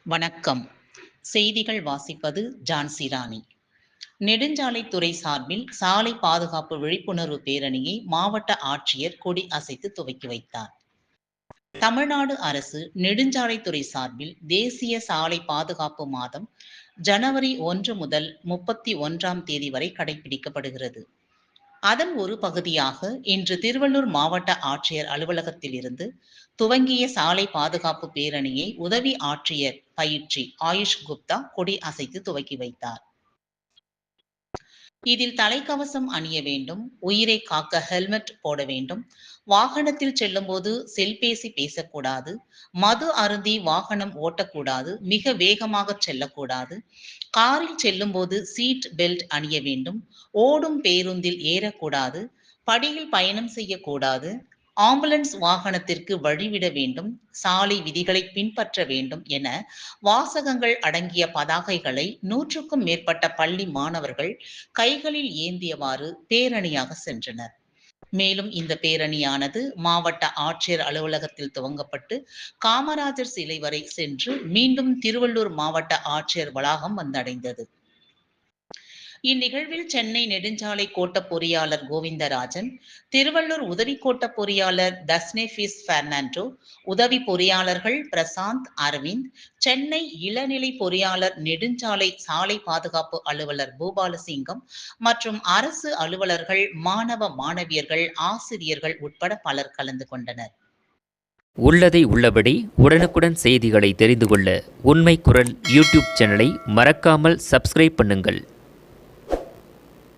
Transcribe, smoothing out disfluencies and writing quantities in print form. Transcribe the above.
வணக்கம். செய்திகள் வாசிப்பது ஜான்சி ராணி. நெடுஞ்சாலைத்துறை சார்பில் சாலை பாதுகாப்பு விழிப்புணர்வு பேரணியை மாவட்ட ஆட்சியர் கொடி அசைத்து துவக்கி வைத்தார். தமிழ்நாடு அரசு நெடுஞ்சாலைத்துறை சார்பில் தேசிய சாலை பாதுகாப்பு மாதம் ஜனவரி 1 முதல் 31ஆம் தேதி வரை கடைபிடிக்கப்படுகிறது. அதன் ஒரு பகுதியாக இன்று திருவள்ளூர் மாவட்ட ஆட்சியர் அலுவலகத்தில் இருந்து துவங்கிய சாலை பாதுகாப்பு பேரணியை உதவி ஆட்சியர் பயிற்சி ஆயுஷ் குப்தா கொடி அசைத்து துவக்கி வைத்தார். இதில் தலைக்கவசம் அணிய வேண்டும், உயிரை காக்க ஹெல்மெட் போட வேண்டும், வாகனத்தில் செல்லும் போது செல்பேசி பேசக்கூடாது, மது அருந்தி வாகனம் ஓட்டக்கூடாது, மிக வேகமாக செல்லக்கூடாது, காரில் செல்லும் போது சீட் பெல்ட் அணிய வேண்டும், ஓடும் பேருந்தில் ஏறக்கூடாது, படியில் பயணம் செய்யக்கூடாது, ஆம்புலன்ஸ் வாகனத்திற்கு வழிவிட வேண்டும், சாலை விதிகளை பின்பற்ற வேண்டும் என வாசகங்கள் அடங்கிய பதாகைகளை 100க்கும் மேற்பட்ட பள்ளி மாணவர்கள் கைகளில் ஏந்தியவாறு பேரணியாக சென்றனர். மேலும் இந்த பேரணியானது மாவட்ட ஆட்சியர் அலுவலகத்தில் துவங்கப்பட்டு காமராஜர் சிலை வரை சென்று மீண்டும் திருவள்ளூர் மாவட்ட ஆட்சியர் வளாகம் வந்தடைந்தது. இந்நிகழ்வில் சென்னை நெடுஞ்சாலை கோட்ட பொறியாளர் கோவிந்தராஜன், திருவள்ளூர் உதவி கோட்ட பொறியாளர் தஸ்னேபிஸ் பெர்னாண்டோ, உதவி பொறியாளர்கள் பிரசாந்த், அரவிந்த், சென்னை இளநிலை பொறியாளர் நெடுஞ்சாலை சாலை பாதுகாப்பு அலுவலர் பூபாலசிங்கம் மற்றும் அரசு அலுவலர்கள், மாணவ மாணவியர்கள், ஆசிரியர்கள் உட்பட பலர் கலந்து கொண்டனர். உள்ளதை உள்ளபடி உடனுக்குடன் செய்திகளை தெரிந்து கொள்ள உண்மை குரல் யூடியூப் சேனலை மறக்காமல் சப்ஸ்கிரைப் பண்ணுங்கள்.